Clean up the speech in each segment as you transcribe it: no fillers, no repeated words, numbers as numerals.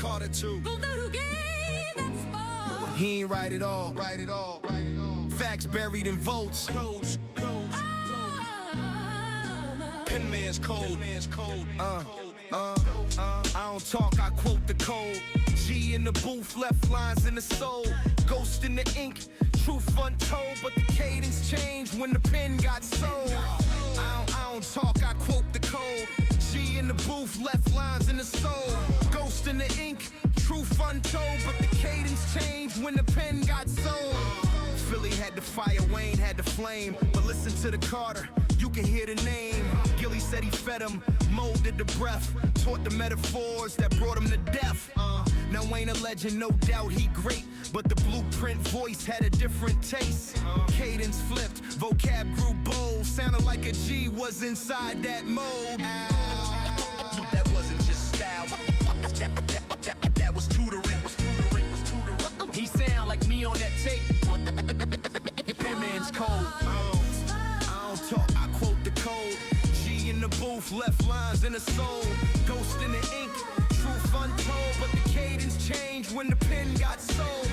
Carter too. He ain't right at all. Facts buried in votes. Penman's cold. I don't talk, I quote the code. G in the booth, left lines in the soul. Ghost in the ink, truth untold. But the cadence changed when the pen got sold. I don't talk, I quote the code. G in the booth, left lines in the soul. Ghost in the ink, truth untold. But the cadence changed when the pen got sold. Philly had the fire, Wayne had the flame. But listen to the Carter, you can hear the name. Gilly said he fed him, molded the breath, taught the metaphors that brought him to death. Now Wayne a legend, no doubt he great, but the blueprint voice had a different taste. Cadence flipped, vocab grew bold, sounded like a G was inside that mold. That wasn't just style, that was tutoring. He sound like me on that tape. Penman's cold. I don't talk, I quote the code. G in the booth, left lines in the soul. Ghost in the ink, truth untold. But the cadence changed when the pen got sold.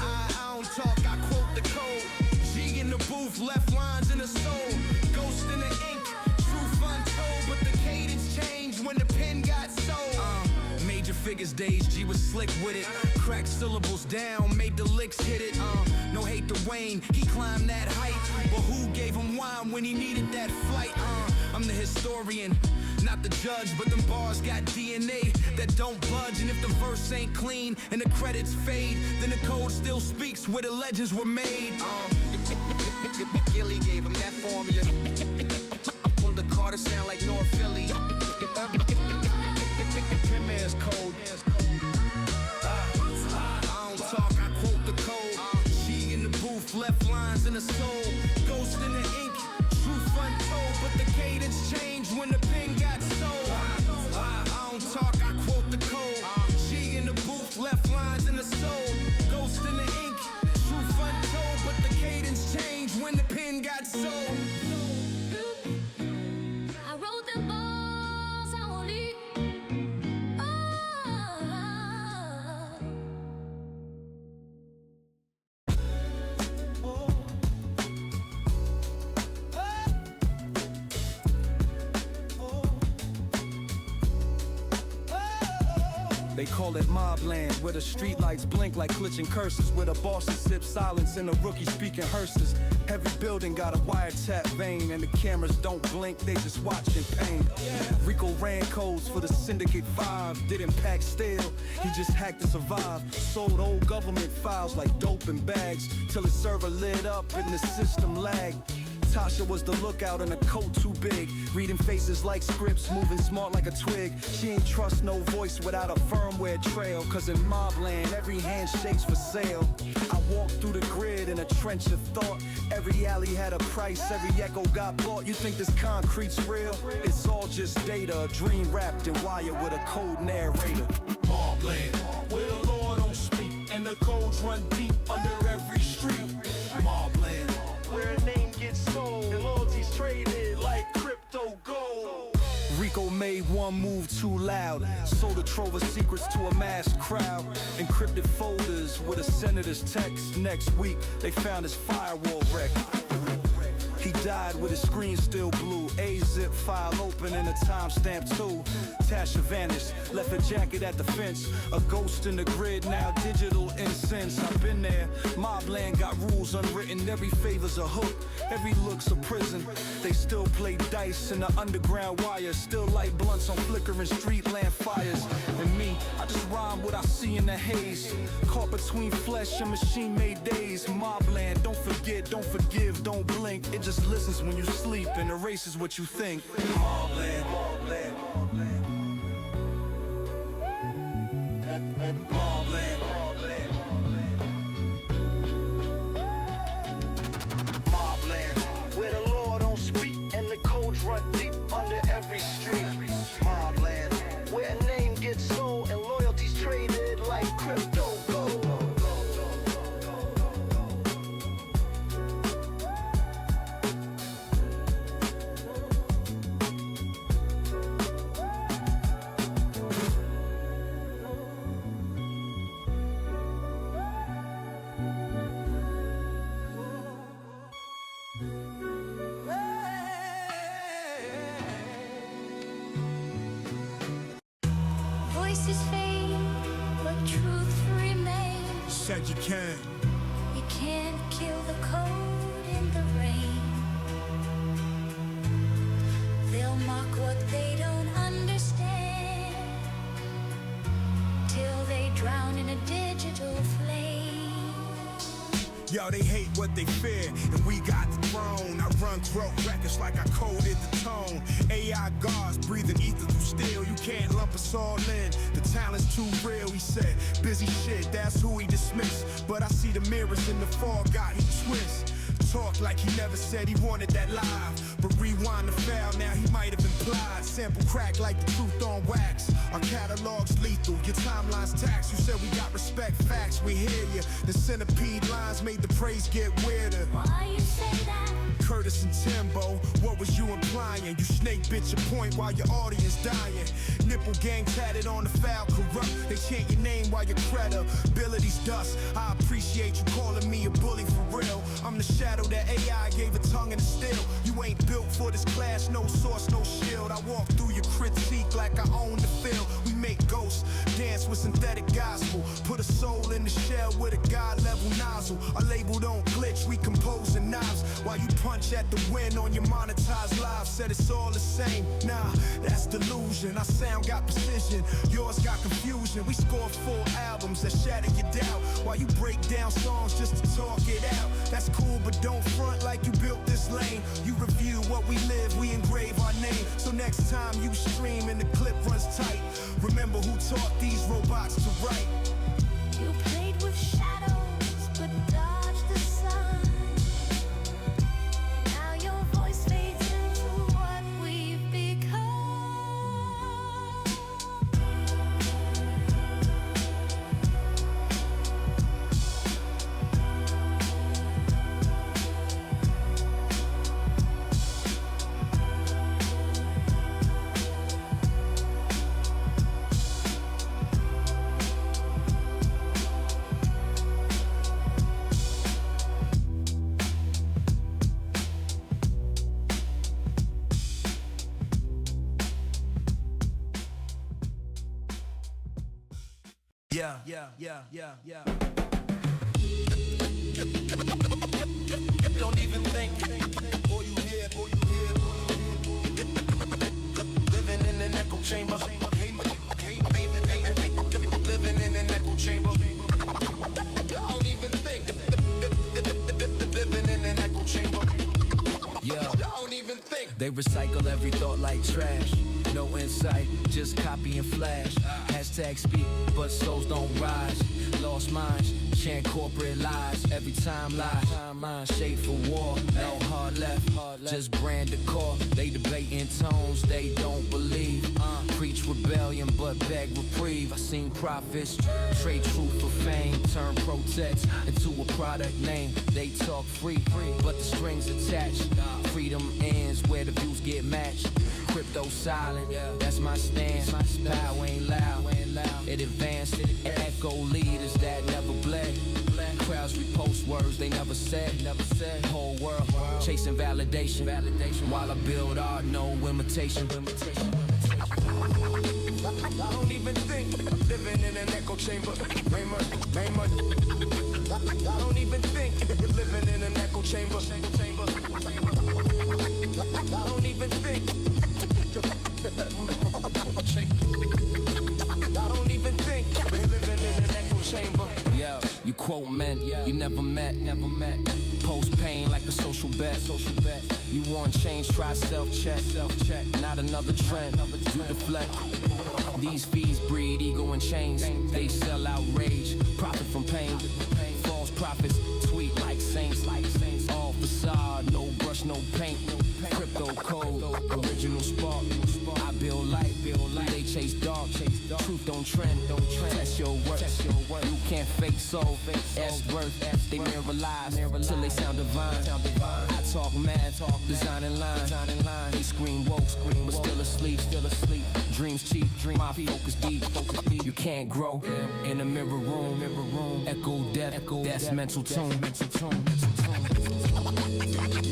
I don't talk, I quote the code. G in the booth, left lines in the soul. Ghost in the ink, truth untold. But the cadence changed when the pen got sold. Major figures days, G was slick with it. Cracked syllables down, made the licks hit it. No hate to Wayne, he climbed that height. But who gave him wine when he needed that flight? I'm the historian, not the judge. But them bars got DNA that don't budge. And if the verse ain't clean and the credits fade, then the code still speaks where the legends were made. Gilly gave him that formula. Pulled the Carter sound like North Philly. Penman's cold. I don't talk, I quote the code. G in the booth, left lines in the soul. Ghost in the ink, truth untold. But the cadence changed when the pen got sold. I don't talk, I quote the code. G in the booth, left lines in the soul. Ghost in the ink, truth untold. But the cadence changed when the pen got sold. I wrote the bars only. They call it mobland, where the streetlights blink like glitching curses, where the bosses sip silence and the rookies speaking hearses. Every building got a wiretap vein, and the cameras don't blink, they just watch in pain. Rico ran codes for the Syndicate 5, didn't pack steel, he just hacked to survive. Sold old government files like dope in bags, till his server lit up and the system lagged. Tasha was the lookout in a coat too big, reading faces like scripts, moving smart like a twig. She ain't trust no voice without a firmware trail, cause in mobland every handshake's for sale. I walked through the grid in a trench of thought. Every alley had a price, every echo got bought. You think this concrete's real? It's all just data, a dream wrapped in wire with a code narrator. Mobland, where the law don't speak and the codes run deep under every street. Mobland, where a name gets sold and loyalty's traded like crypto gold. Rico made one move too loud, sold a trove of secrets to a masked crowd. Encrypted folders with a senator's text. Next week, they found his firewall wreck. He died with his screen still blue. A-zip file open and a timestamp too. Tasha vanished, left her jacket at the fence. A ghost in the grid, now digital incense. I've been there, mobland got rules unwritten. Every favor's a hook, every look's a prison. They still play dice in the underground wires, still light blunts on flickering street lamp fires. And me, I just rhyme what I see in the haze, caught between flesh and machine-made days. Mobland, don't forget, don't forgive, don't blink. It just listens when you sleep and erases what you think. Mobland, mobland, mobland. Mobland, mobland, mobland, where the law don't speak and the codes run deep under every street. Mobland, where a name gets sold and loyalty's traded like crypto gold. voices fade, but truth remains. Said you can. You can't kill the cold in the rain. They'll mock what they don't understand, till they drown in a digital flame. Yo, they hate what they fear, and we got the throne. I run GLOAT Records like I coded the tone. AI guards breathing ether through steel. You can't lump us all in. The talent's too real, he said. Busy shit, that's who he dismissed. But I see the mirrors in the fog, got he twist. Talk like he never said he wanted that live. But rewind the foul, now he might have implied. Sample crack like the truth on wax. Our catalog's lethal, your timeline's taxed. You said we got respect, facts, we hear you. The centipede lines made the praise get weirder. Why you say that? Curtis and Timbo, what was you implying? You snake bitch your point while your audience dying. Nipple gang tatted on the foul, corrupt. They chant your name while your credibility's dust. I appreciate you calling me a bully for real. I'm the shadow that AI gave a tongue and a steel. You ain't built for this clash, no source, no shield. I walk through your critique like I own the field. We make ghosts dance with synthetic gospel. Put a soul in the shell with a God level nozzle. Our label don't glitch, we composing knives. While you punch at the wind on your monetized live. Said it's all the same, nah, that's delusion. Our sound got precision, yours got confusion. We score full albums that shatter your doubt. While you break down songs just to talk it out. That's cool, but don't front like you built this lane. You review what we live, we engrave our name. So next time you stream and the clip runs tight, remember who taught these robots to write. You played with shadows, but dodged the sun. Now your voice fades into what we've become. Yeah. Don't even think. All you hear. Living in an echo chamber. Living in an echo chamber. Don't even think. Living in an echo chamber. Yeah. Don't even think. They recycle every thought like trash. No insight, just copy and flash. Hashtag speak, but souls don't rise. Lost minds, chant corporate lies. Every time lie, shade for war. No hard left, just brand the core. They debating tones they don't believe. Preach rebellion, but beg reprieve. I seen prophets trade truth for fame. Turn protest into a product name. They talk free, but the strings attached. Freedom ends where the views get matched. Crypto silent, that's my stance. Power ain't loud, it advanced. Echo leaders that never bled. Crowds repost words they never said. Whole world chasing validation. While I build art, no imitation. I don't even think. Living in an echo chamber. Main money. I don't even think. Living in an echo chamber. I don't even think. I don't even think. Living in an echo chamber. Yeah, you quote men you never met. Post pain like a social bet. You want change, try self-check. Not another trend, you deflect. These fees breed ego and chains. They sell outrage, profit from pain. False prophets tweet like saints. All facade, no brush, no paint. Crypto code, original spark. I build light, they chase dark. Truth don't trend. Test your worth. You can't fake soul, S-worth. They mirror lies till they sound divine. I talk mad, designing lines. They scream woke, but still asleep. Dreams cheap, my focus deep. You can't grow in a mirror room. Echo death, that's mental tone. You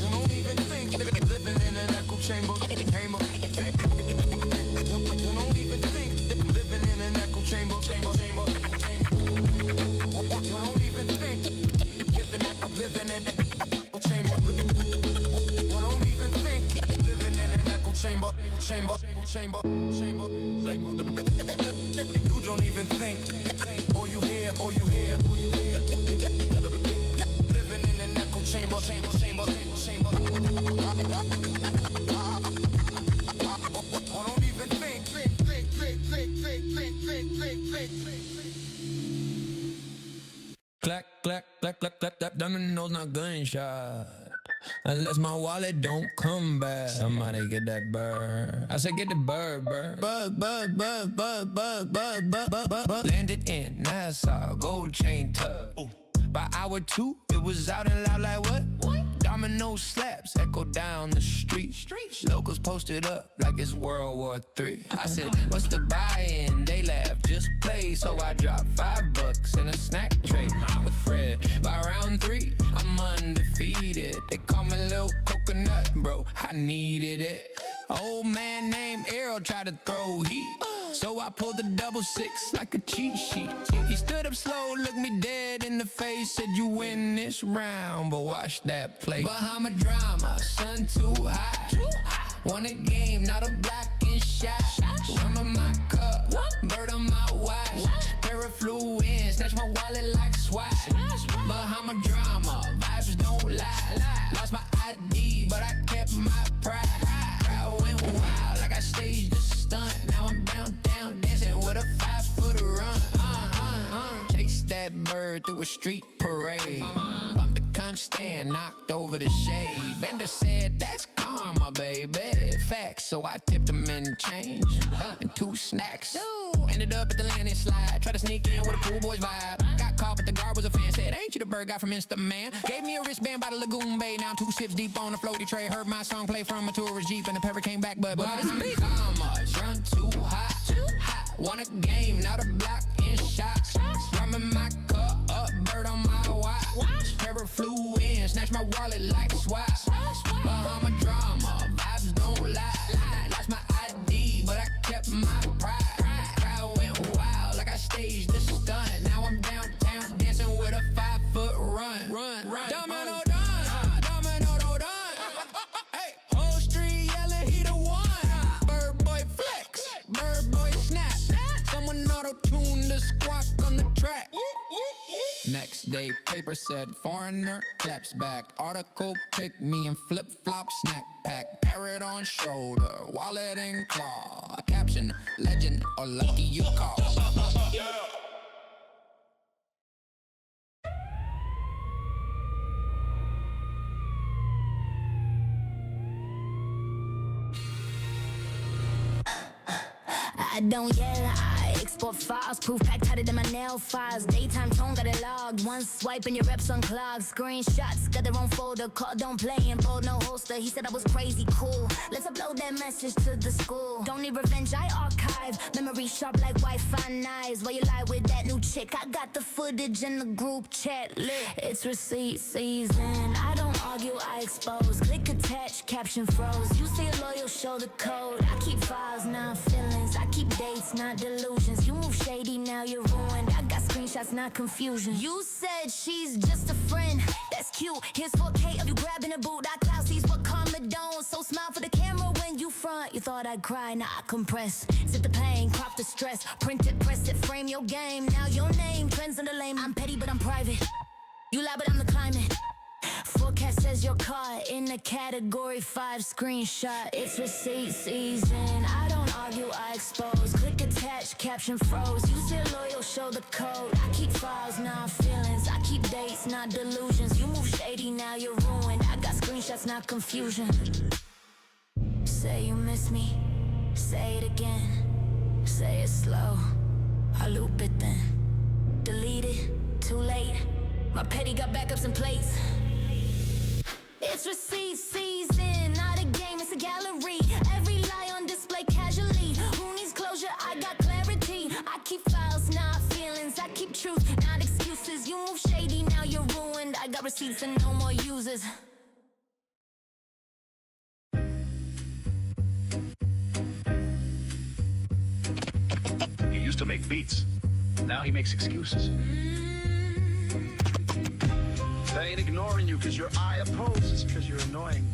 don't even think. Living in an echo chamber. You don't even think. Living in an echo chamber. You don't even think. All you hear. Living in an echo chamber. Don't even think. Clack, clack, clack, clack, clack, that dominoes, not gunshot. Unless my wallet don't come back. Somebody get that bird. I said get the bird. Bug. Landed in Nassau, gold chain tug. By hour 2, it was out and loud like what? Domino slaps echo down the street. Locals posted up like it's World War III. I said, what's the buy-in? They laugh, just play. So I dropped $5 in a snack tray with Fred. By round 3, I'm undefeated. They call me Lil Coconut, bro. I needed it. Old man named Errol tried to throw heat. So I pulled the 6 like a cheat sheet. He stood up slow, looked me dead in the face, said you win this round, but watch that play. Bahama drama, sun too high. Won a game, not a block and shot. Rum in my cup, bird on my watch. Parafluence, snatch my wallet like SWAT. Bahama drama, vibes don't lie. Lost my ID, but I kept my pride. Crowd went wild like I staged a stunt. Now I'm downtown dancing with a 5-foot run. Chase that bird through a street parade. Bumped the conch stand, knocked over the shade. Vendor said that's karma, baby. Facts, so I tipped him in change and 2 snacks. Ended up at the landing slide. Tried to sneak in with a pool boys vibe. Got caught, but the guard was a fan. Said, ain't you the bird guy from Insta, man? Gave me a wristband by the Lagoon Bay. Now I'm 2 sips deep on the floaty tray. Heard my song play from a tourist Jeep, and the pepper came back, but it's me. Run too hot. Won a game, not a block in shots. Rum in my cup, up, bird on my watch. Terror flew in, snatched my wallet like SWAT. Bahama drama, vibes don't lie. Lost my ID, but I kept my pride. Crowd went wild like I staged the stunt. Now I'm downtown dancing with a 5-foot run. Domino done, domino done. Hey, whole street yelling, he the one. Bird boy flex, bird boy snap. Someone auto-tuned the squawk on the track. Next day, paper said, foreigner claps back. Article pick me and flip-flop snack pack. Parrot on shoulder, wallet and claw. Caption, legend, or lucky you call. I don't yell, I export files. Proof pack tighter than my nail files. Daytime tone got it logged. One swipe and your reps unclogged. Screenshots got their own folder. Call don't play in bold, no holster. He said I was crazy cool. Let's upload that message to the school. Don't need revenge, I archive. Memory sharp like Wi-Fi knives. While you lie with that new chick, I got the footage in the group chat lit. It's receipt season. I don't argue, I expose. Click attach, caption froze. You see a loyal, show the code. I keep files, not feelings. I keep dates, not delusions. You move shady, now you're ruined. I got screenshots, not confusion. You said she's just a friend. That's cute. Here's 4K of you grabbing a boot. I cloud sees what karma don't. So smile for the camera when you front. You thought I'd cry, now I compress. Zip the pain, crop the stress. Print it, press it, frame your game. Now your name trends on the lane. I'm petty, but I'm private. You lie, but I'm the climate. Forecast says you're caught in the category 5 screenshot. It's receipt season. I don't argue, I expose. Click attach, caption froze. Use your loyal, show the code. I keep files, not feelings. I keep dates, not delusions. You move shady, now you're ruined. I got screenshots, not confusion. Say you miss me. Say it again. Say it slow. I loop it then. Delete it. Too late. My petty got backups and plates. It's receipt season, not a game, it's a gallery. Every lie on display casually. Who needs closure? I got clarity. I keep files, not feelings. I keep truth, not excuses. You move shady, now you're ruined. I got receipts and no more users. He used to make beats. Now he makes excuses. They ain't ignoring you because your eye opposes, because you're annoying.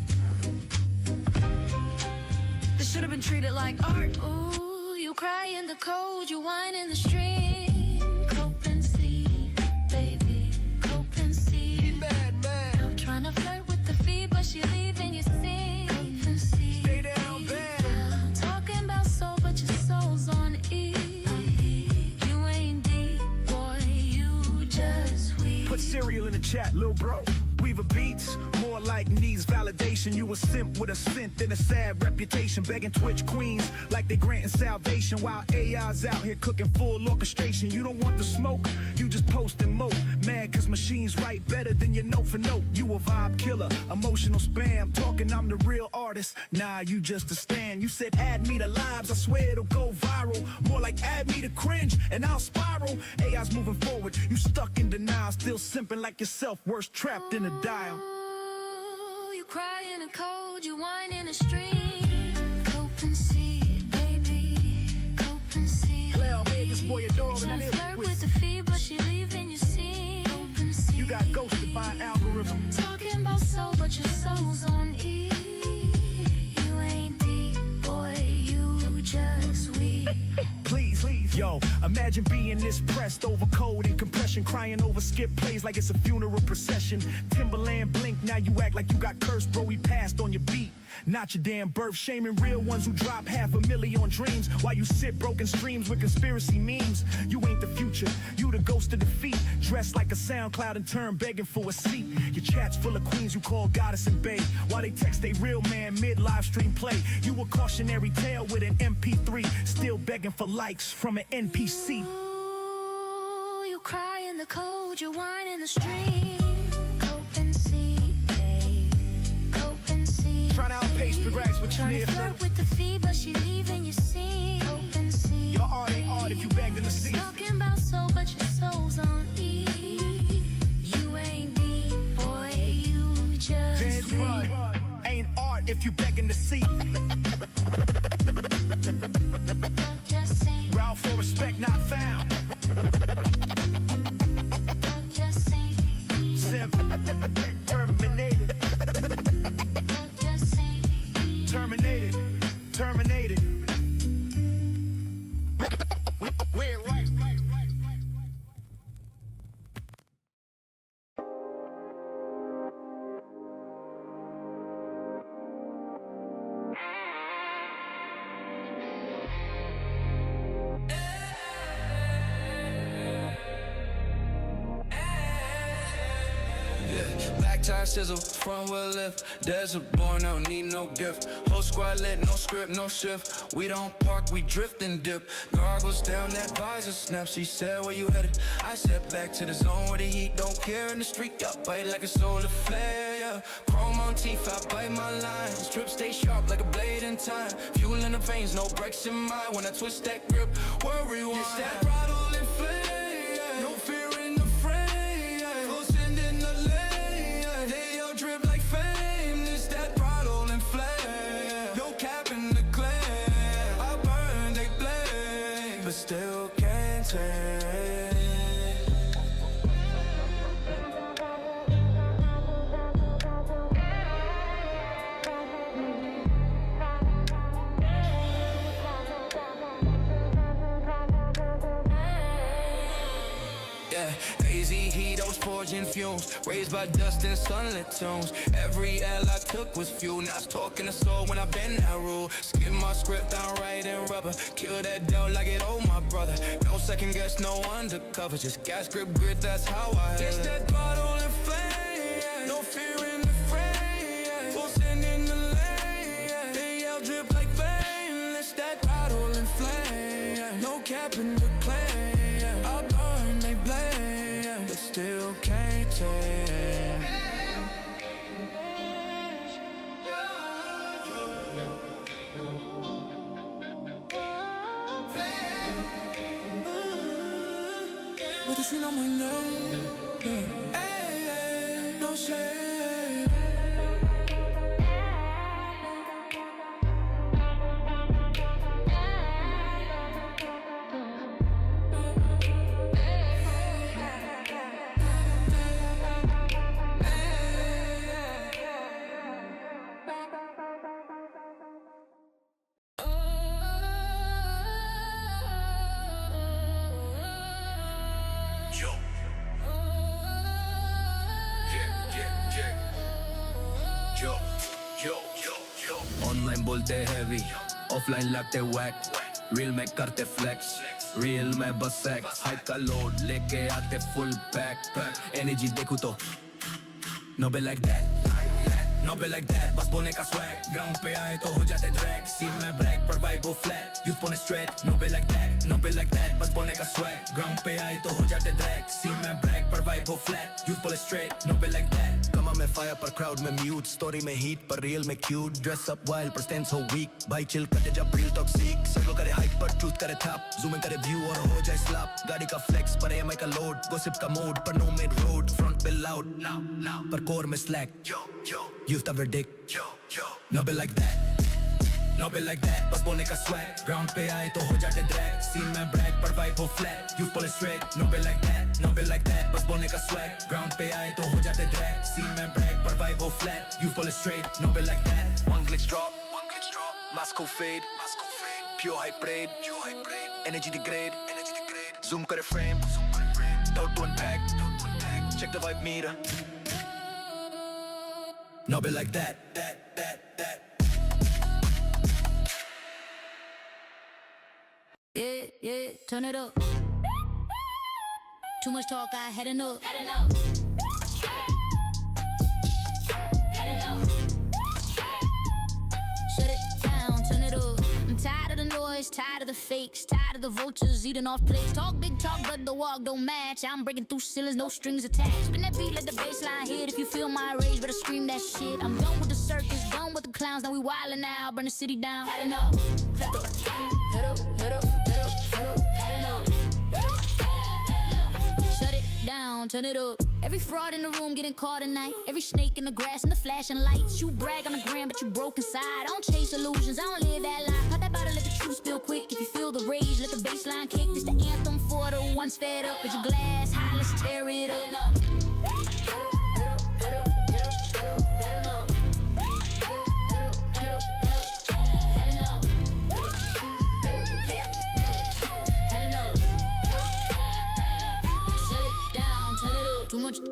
The Should've been treated like art. Ooh, you cry in the cold, you whine in the stream. Cope and see, baby, cope and see. Mad, I'm trying to flirt with the fee, but she leaving, you see. Cope and see. Stay down bad. Talking about soul, but your soul's on E. You ain't deep, boy, you just weak. Put cereal in the chat, lil' bro. Weaver beats, more like needs validation. You a simp with a synth and a sad reputation. Begging Twitch queens like they granting salvation. While AI's out here cooking full orchestration. You don't want the smoke, you just post and mope. Mad cause machines write better than your note for note. You a vibe killer, emotional spam. Talking I'm the real artist, nah you just a stand. You said add me to lives, I swear it'll go viral. More like add me to cringe and I'll spiral. AI's moving forward, you stuck in denial. Still simping like yourself, worst trapped in a dial. Ooh, you cry in the cold, you whine in the stream. Cope and see, baby, cope and see. Cloud made this boy a dog and I Tryna live flirt with with. the fee, but she leaving, you see. Cope and see. You got ghosted by an algorithm. Talking about soul, but your soul's on E. You ain't deep, boy, you just weak. Please, yo, imagine being this pressed over code and compression, crying over skip plays like it's a funeral procession. Timberland blink, now you act like you got cursed, bro, we passed on your beat. Not your damn birth, shaming real ones who drop $500,000 on dreams while you sit broken streams with conspiracy memes. You ain't the future, you the ghost of defeat, dressed like a SoundCloud and turn begging for a seat. Your chat's full of queens you call goddess and babe while they text they real man mid-live stream play. You a cautionary tale with an MP3, still begging for likes from an NPC. Ooh, you cry in the cold, you whine in the stream. Cope and see, babe, cope and see. Trying to outpace progress what you Tryna need. flirt with the fee, but she leaving, you see. Cope and see. Your art ain't art if you begged in the sea. Talking about soul, but your soul's on E. You ain't deep, boy, you just Vince weak. Run ain't art if you begging to see. Just see, Route for respect not found. just see, Simp terminated, just see. terminated, terminated. We're right. Back tire sizzle, front wheel lift. Desert born, I don't need no gift. Whole squad lit, no script, no shift. We don't park, we drift and dip. Goggles down, that visor snap. She said, where you headed? I said, back to the zone where the heat don't care in the street. Y'all bite like a solar flare, yeah. Chrome on teeth, I bite my lines. Strip stay sharp like a blade in time. Fuel in the veins, no breaks in mind. When I twist that grip, worry one. It's that throttle and flame, yeah. No fear in the frame, yeah. Full send in the lane, yeah. They all drip like fame. It's that throttle and flame, yeah. No cap in the claim. I burn, they blame, but still can't take. Forging fumes, raised by dust and sunlit tombs. Every L I took was fuel. Now it's talking to soul when I bend that rule. Skim my script down right in rubber. Kill that doubt like it owe my brother. No second guess, no undercover. Just gas grip grit, that's how I It's that bottle and flame. No fear in the frame. Full send in the lane. They yell drip like flame. It's that bottle and flame. No cap in the claim. I burn, they blame, but still can't take. But you know my name. Hey, hey, no shame. online बोलते heavy, offline लगते whack, real में करते flex, real में बस sex, hype का load लेके आते full backpack, energy देखूं तो no be like that, no be like that, बस बोलने का swag, ground पे आए तो हो जाते drag, scene में black पर vibe वो flat, youth बोले straight, no be like that, no be like that, बस बोलने का swag, ground पे आए तो हो जाते drag, scene में black पर vibe वो flat, youth बोले straight, no be like that. कमा में fire पर crowd में mute, story में heat पर real में cute, dress up wild पर stand so weak, भाई chill करते जब real talk seek, circle करे hype पर truth करे top, zoom in करे view और हो जाए slap, गाड़ी का flex पर EMI का load, gossip का mode पर no mid road, front पे loud, पर core में slack, youth का verdict, no be like that. No be like that, बस बोलने का swag, ground पे आए तो हो जाते drag, scene में brag पर vibe हो flat, youth बोले straight, no be like that, no be like that, बस बोलने का swag, ground पे आए तो हो जाते drag, scene में brag पर vibe हो flat, youth बोले straight, no be like that. One glitch drop, Moscow fade, pure hype raid, energy degrade, zoom करे frame, doubt to unpack, check the vibe meter. No be like that. Yeah, turn it up. Too much talk, I had enough. Shut it down, turn it up. I'm tired of the noise, tired of the fakes, tired of the vultures eating off plates. Talk big talk, but the walk don't match. I'm breaking through ceilings, no strings attached. Spin that beat, let the bassline hit. If you feel my rage, better scream that shit. I'm done with the circus, done with the clowns. Now we wildin' now, burn the city down. Had enough. Head up. Shut it down, turn it up. Every fraud in the room getting caught tonight. Every snake in the grass and the flashing lights. You brag on the gram, but you broke inside. I don't chase illusions, I don't live that life. Pop that bottle, let the truth spill quick. If you feel the rage, let the baseline kick. This the anthem for the ones fed up. With your glass high, let's tear it up.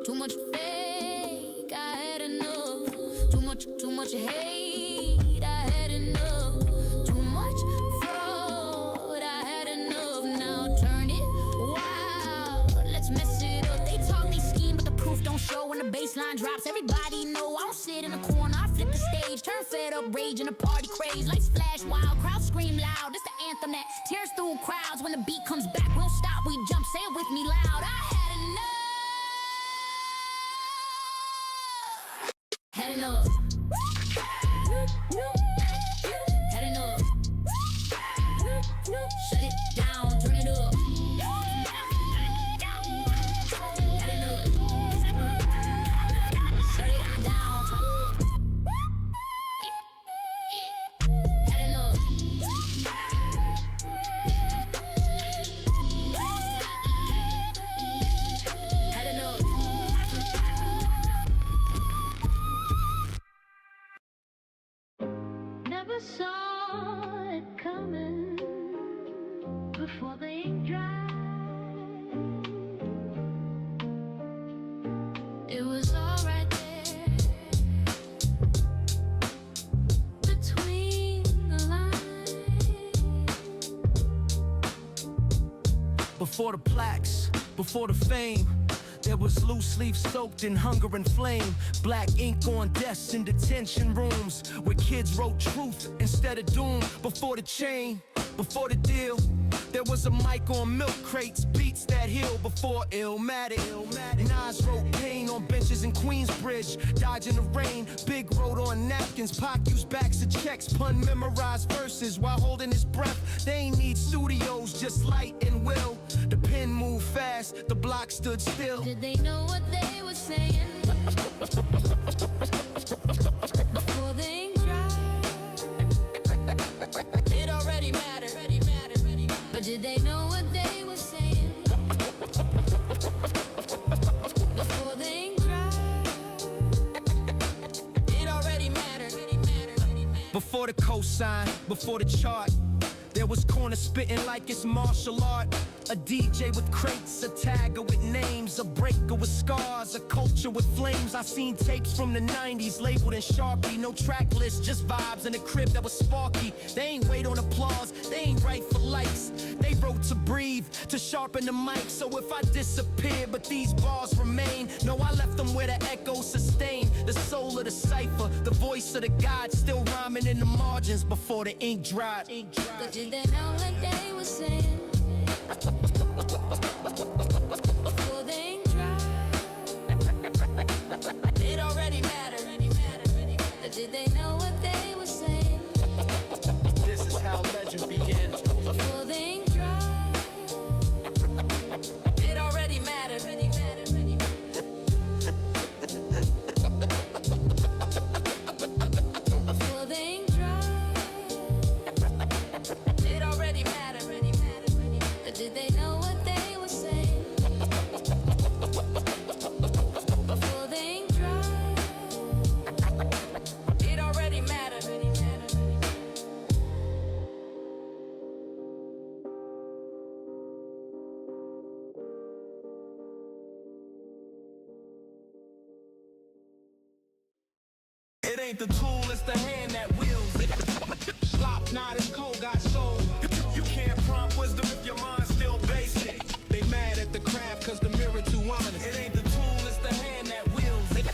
Too much fake, I had enough. Too much hate, I had enough. Too much fraud, I had enough. Now turn it wild, let's mess it up. They talk, they scheme, but the proof don't show. When the baseline drops, everybody know. I don't sit in a corner, I flip the stage. Turn fed up, rage in a party craze. Lights flash wild, crowds scream loud. This the anthem that tears through crowds. When the beat comes back, we don't stop, we jump. Say it with me loud, I had enough. Had enough. Had enough. Shut it down, turn it up. Had enough. Shut it down. Had enough. Had enough. Never saw it coming before the ink dried. It was all right there between the lines. Before the plaques, before the fame, there was loose leaf soaked in hunger and flame. Black ink on desks in detention rooms where kids wrote truth instead of doom. Before the chain, before the deal, there was a mic on milk crates, beats that heal. Before Illmatic, Nas wrote pain on benches in Queensbridge, dodging the rain. Big wrote on napkins, Pac used backs of checks, pun memorized verses while holding his breath. They ain't need studios, just light and will. The pen moved fast, the block stood still. Did they know what they were saying before the ink dried? It already mattered. But did they know what they were saying before the ink dried? It already mattered. Before the cosign, before the chart, There was corner spitting like it's martial art. A DJ with crates, a tagger with names, a breaker with scars, a culture with flames. I seen tapes from the 90s labeled in Sharpie. No track list, just vibes in a crib that was sparky. They ain't wait on applause, they ain't write for likes. They wrote to breathe, to sharpen the mic. So if I disappear, but these bars remain, no, I left them where the echo sustain. The soul of the cipher, the voice of the God, still rhyming in the margins before the ink dried. But did they know what they were saying? Before the ink dried, it already mattered. But did they know what they were saying? This is how legend begins. Before the ink dried, it already mattered. Before the ink dried, it already mattered. But did they know what they were saying? Before the ink dried, it already mattered. It ain't the tool, it's the hand that wields it. Slop, not as cold, got soul. You can't prompt wisdom if your mind's still basic. They mad at the craft cause the mirror too honest. It ain't the tool, it's the hand that wields it.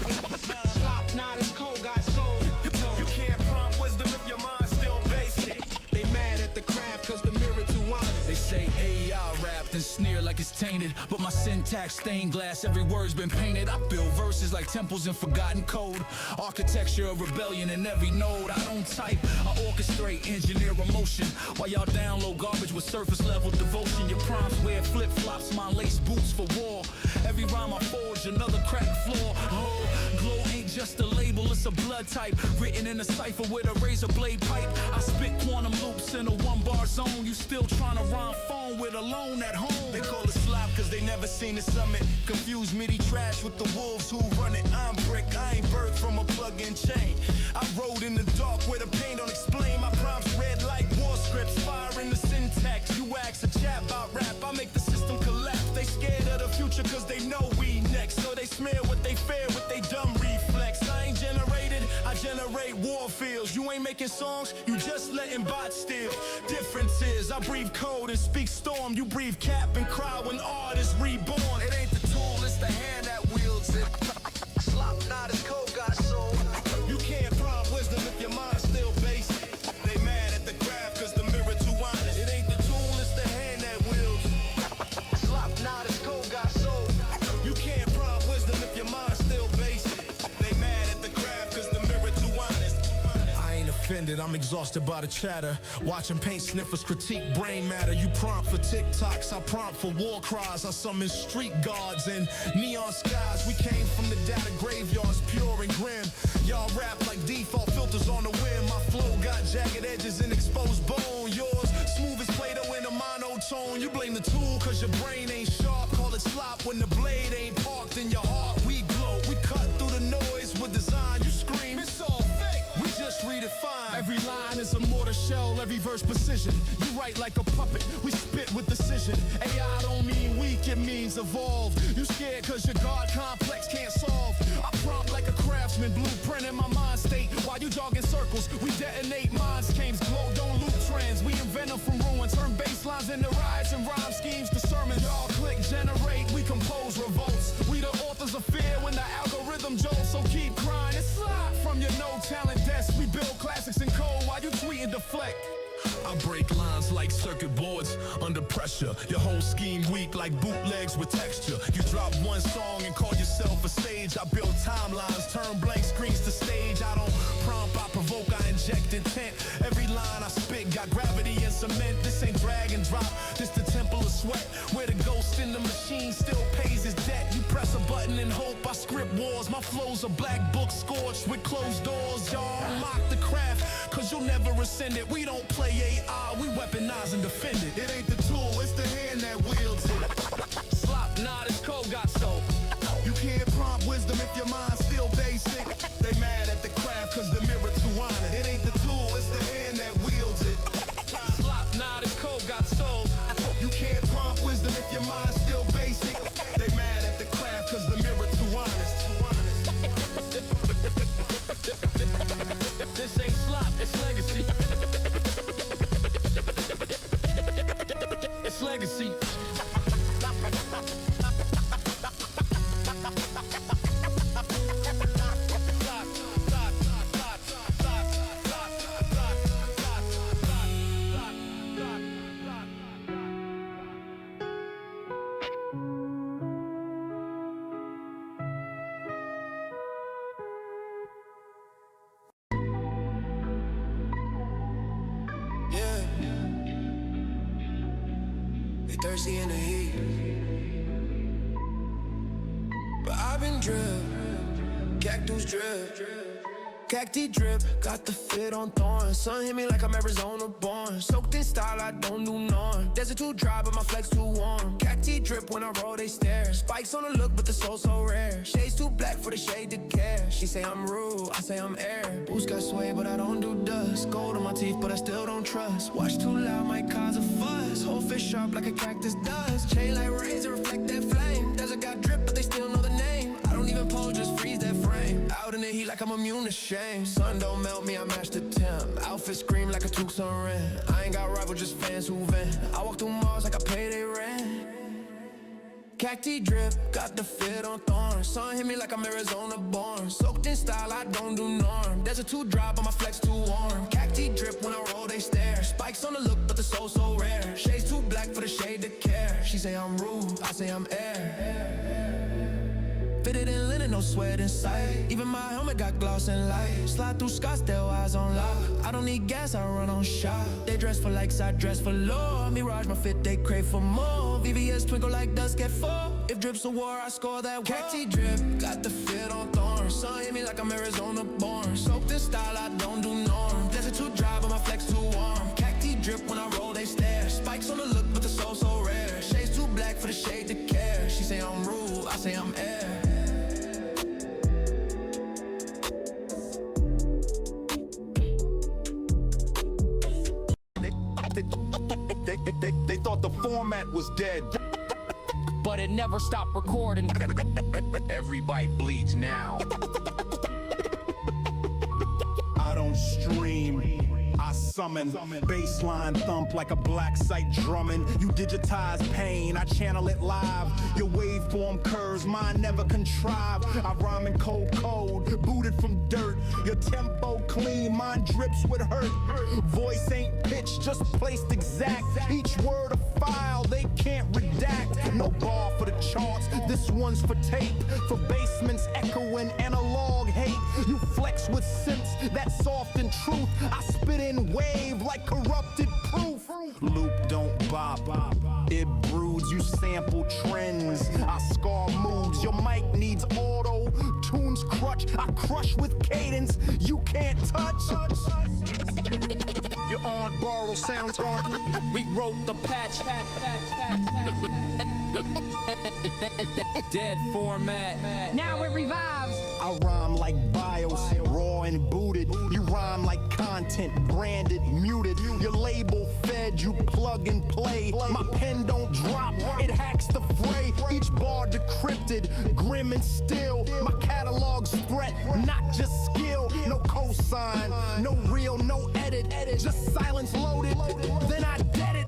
Slop, not as cold, got soul. You can't prompt wisdom if your mind's still basic. They mad at the craft cause the mirror too honest. They say AI rapped and sneer like it's tainted, but my syntax stained glass, every word's been painted. I build verses like temples in forgotten code. Architecture of rebellion in every node. I don't type, I orchestrate, engineer emotion. While y'all download garbage with surface level devotion. Your prompts wear flip-flops, my lace boots for war. Every rhyme I forge, another crack floor. Oh, glow ain't just a label, it's a blood type. Written in a cipher with a razor blade pipe. I spit quantum loops in a one-bar zone. You still trying to rhyme phone with alone at home. They call it slop cause they never seen the summit. Confuse MIDI trash with the wolves who run it. I'm brick, I ain't birthed from a plug-in chain. I rode in the dark where the pain don't explain. My prompts read like war scripts, fire in the syntax. You ask a chat about rap, I make the system collapse. They scared of the future cause they know we next. So they smear what they fear with they dumb reflex. I ain't generated, I generate war fields. You ain't making songs, you just letting bots steal. Difference is, I breathe code and speak storm. You breathe cap and cry when art is reborn. It ain't the tool, it's the hand that wields it. Slop, not as cold, got soul. You can't prompt wisdom if your mind's still basic. They mad at the craft cause the mirror too honest. It ain't the tool, it's the hand that wields it. Slop, not as cold, got soul. You can't prompt wisdom if your mind's still basic. They mad at the craft cause the mirror too honest. I ain't offended, I'm exhausted by the chatter. Watching paint sniffers critique brain matter. You prompt for TikToks, I prompt for war cries. I summon street guards and neon skies. We came from the data graveyards, pure and grim. Y'all rap like default filters on the whim. My flow got jagged edges and exposed bone. Yours smooth as Play-Doh in a monotone. You blame the tool cause your brain ain't sharp. Call it slop when the blade ain't parked in your heart. We glow, we cut through the noise with design. You scream, it's all fake, we just redefine. Every line is a mortar shell, every verse precision. You write like a puppet, we spit with decision. AI don't mean weak, it means evolve. You scared cause your God complex can't solve. I prompt like a craftsman, blueprint in my mind state. While you jog in circles, we detonate mind schemes. Glow, don't loop trends, we invent them from ruins. Turn bass lines into riots and rhyme schemes to sermons. Y'all click, generate, we compose revolts. We the authors of fear when the algorithm jolts. So keep crying, it's slide from your no talent desk. We build classics in code while you tweet and deflect. I break lines like circuit boards under pressure. Your whole scheme weak like bootlegs with texture. You drop one song and call yourself a sage. I build timelines, turn blank screens to stage. I don't prompt, I provoke, I inject intent. Every line I spit got gravity and cement. This ain't drag and drop, this the temple of sweat. Where the ghost in the machine still pays his debt. You press a button and hope, I script wars. My flow's a black book scorched with closed doors. Y'all unlock the craft, cause you'll never rescind it. We don't play AI, we weaponize and defend it. It ain't the tool, it's the hand that wields it. Slop, not as cold, got soul. You can't prompt wisdom if your mind's still basic. They mad at the craft cause the mirror too honest. It ain't the tool, it's the hand that wields it. Slop, not your mind still basic. They mad at the craft cause the mirror too honest. This ain't slop, it's legacy. It's legacy. Thirsty in the heat, but I've been drip, cactus drip, cacti drip, got the fit on thorns. Sun hit me like I'm Arizona born. Soaked in style, I don't do norm. Desert too dry, but my flex too warm. Cacti drip when I roll, they stare. Spikes on the look, but the soul so rare. Shades too black for the shade to care. She say I'm rude, I say I'm air. Boots got sway, but I don't do dust. Gold on my teeth, but I still don't trust. Watch too loud, might cause a fuss. Whole fish sharp like a cactus does. Chain like razor, reflect that flame. Desert got drip, but they still know the name. I don't even pose, just freeze that frame. Out in the heat like I'm immune to shame. Sun don't melt me, I match the temp. Outfit scream like a Tukes on rent. I ain't got rival, just fans who vent. I walk through Mars like I pay they rent. Cacti drip, got the fit on thorns. Sun hit me like I'm Arizona born. Soaked in style, I don't do norm. Desert too dry, but my flex too warm. Cacti drip when I roll, they stare. Spikes on the look, but the soul so rare. Shades too black for the shade to care. She say I'm rude, I say I'm air. Fitted in linen, no sweat in sight. Even my helmet got gloss and light. Slide through Scottsdale, eyes on lock. I don't need gas, I run on shot. They dress for likes, I dress for lore. Mirage my fit, they crave for more. VVS twinkle like dusk at 4. If drips a war, I score that war. Cacti drip, got the fit on thorns. Sun hit me like I'm Arizona born. Soaked in style, I don't do norm. Desert too dry, but my flex too warm. Cacti drip when I roll, they stare. Spikes on the look, but the soul so rare. Shades too black for the shade to care. She say I'm rude, I say I'm air. They thought the format was dead, But it never stopped recording. Every bite bleeds now. I don't stream, I summon. Baseline thump like a black site drumming. You digitize pain, I channel it live. Your waveform curves, mine never contrive. I rhyme in cold code, booted from dirt. Your tempo clean, mine drips with hurt. Voice ain't pitched, just placed exact. Each word a file, they can't redact. No bar for the charts, this one's for tape. For basements echoing analog hate. You flex with sense, that's soft and truth. I spit in wave like corrupted proof. Loop don't bop, it broods. You sample trends, I scar moves. Your mic needs auto tunes crutch. I crush with cadence, you can't touch. You're on borrowed sounds on. We wrote the patch. Dead format. Now it revives. I rhyme like BIOS, raw and booted. You rhyme like content, branded, muted. Your label fed, you plug and play. My pen don't drop, it hacks the fray. Each bar decrypted, grim and still. My catalog's threat, not just skill. No cosign, no real, no edit. Just silence loaded, then I dead it.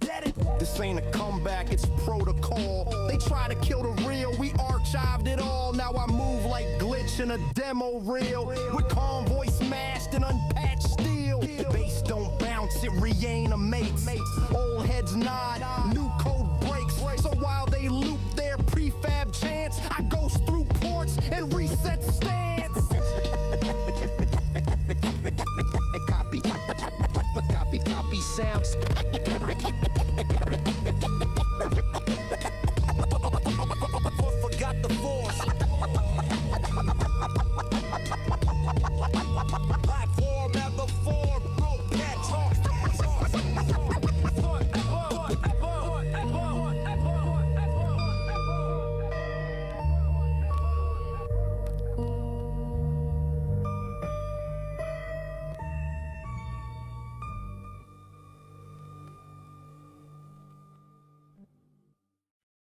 This ain't a comeback, it's protocol. They try to kill the real, we archived it all. Now I move like glitch in a demo reel. With convoy smashed and unpatched steel. Bass don't bounce, it reanimates. Old heads nod, new code breaks. So while they loop their prefab chants, I go through ports and reset stance. Copy sounds. Forgot the force. Platform ever form, broke that talk.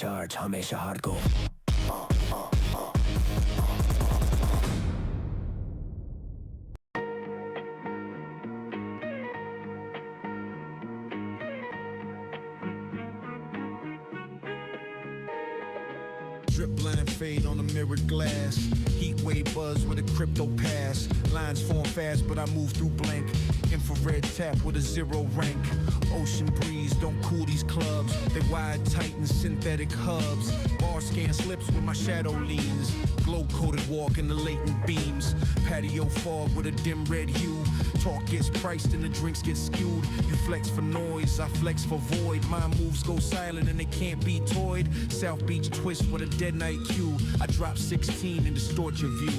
charge हमेशा hardcore. Drip blind fade on the mirrored glass. Heat wave buzz with a crypto pass. Lines form fast, but I move through blank. Infrared tap with a 0 rank. Ocean breeze don't cool these clubs. They wide tight and synthetic hubs. Bar scan slips with my shadow leans. Glow coated walk in the latent beams. Patio fog with a dim red hue. Talk gets priced and the drinks get skewed. You flex for noise, I flex for void. My moves go silent and they can't be toyed. South Beach twist with a dead night cue. I drop 16 and distort your view.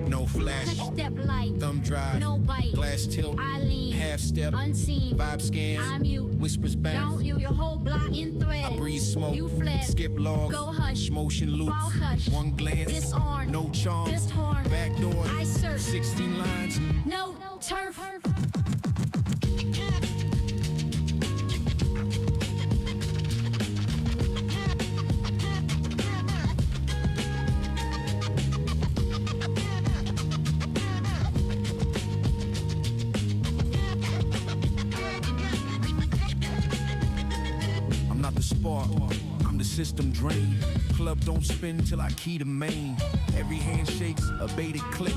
No flash, Step light, thumb drive, no bite, glass tilt, I lean, half step, unseen, vibe scan, I mute, whispers bounce. don't you, your whole block in thread. I breathe smoke, you fled, skip log, go hush, motion loops, fall hush, one glance, disarm, no charm, fist horn, back door, I search, 16 lines, no turf. I'm the system drain. Club don't spin till I key the main. Every handshake's a baited click.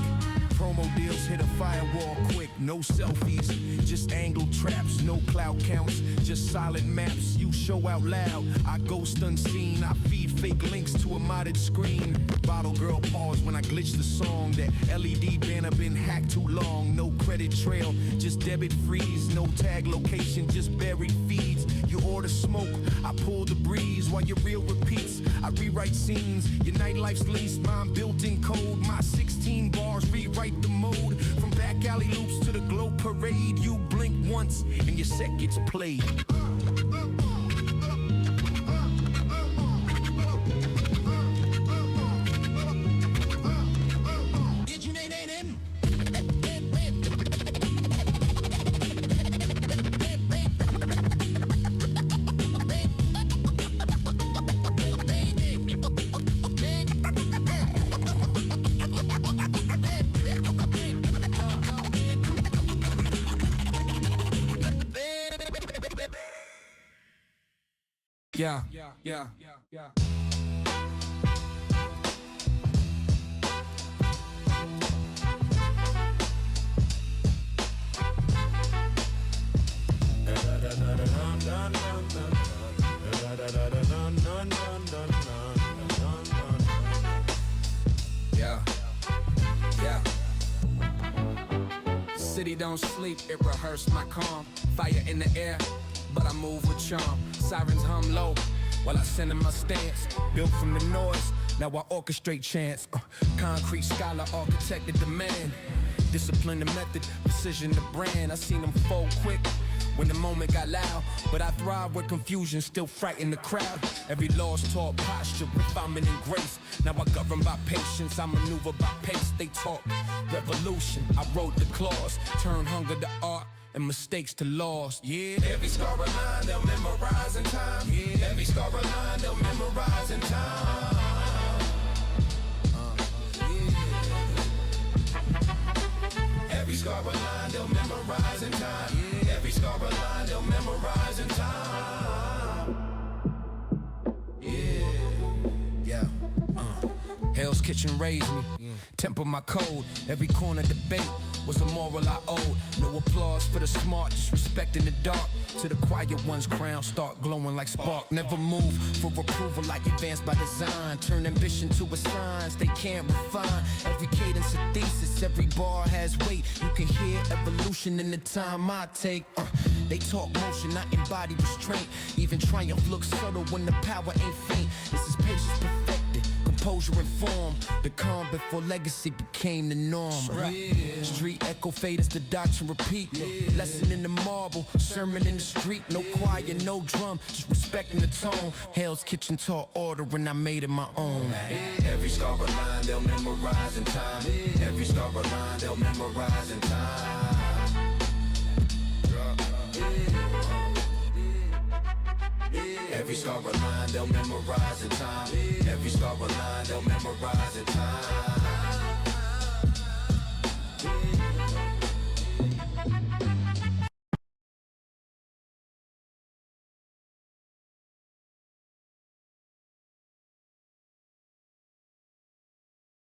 Promo deals hit a firewall quick. No selfies, just angle traps. No cloud counts, just solid maps. You show out loud, I ghost unseen. I feed fake links to a modded screen. Bottle girl pause when I glitch the song. That LED banner been hacked too long. No credit trail, just debit freeze. No tag location, just buried feeds. You order smoke, I pull the breeze while your reel repeats. I rewrite scenes, your nightlife's leased. Mine built in code, my 16 bars rewrite the mode. From back alley loops to the glow parade. You blink once and your set gets played. Yeah. City don't sleep, it rehearsed my calm. Fire in the air, but I move with charm. Sirens hum low while I send in my stance. Built from the noise, now I orchestrate chants. Concrete scholar, architected demand. Discipline the method, precision the brand. I seen them fold quick when the moment got loud. But I thrive where confusion still frighten the crowd. Every law's taught posture, refinement and grace. Now I govern by patience, I maneuver by pace. They talk revolution, I wrote the clause. Turn hunger to art and mistakes to laws. Yeah. Every scar a line they'll memorize in time. Yeah. Every scar a line they'll memorize in time. Every scar a line they'll memorize in time. Yeah. Every scar a line they'll memorize in time. Yeah. Hell's Kitchen raised me, temper my code. Every corner debate was a moral I owed. No applause for the smart, just respecting the dark. To the quiet ones, crown start glowing like spark. Never move for approval like advanced by design. Turn ambition to a science they can't refine. Every cadence a thesis, every bar has weight. You can hear evolution in the time I take. They talk motion, I embody restraint. Even triumph looks subtle when the power ain't faint. This is patience perfected, composure and form. The calm before legacy became the norm. Street echo fade as the doctrine repeat. Lesson in the marble, sermon in the street. No choir, no drum, just respecting the tone. Hell's Kitchen taught order and I made it my own. Every scar a line they'll memorize in time. Every scar a line they'll memorize in time. Every star a line, they'll memorize in time. Every star a line, they'll memorize in time.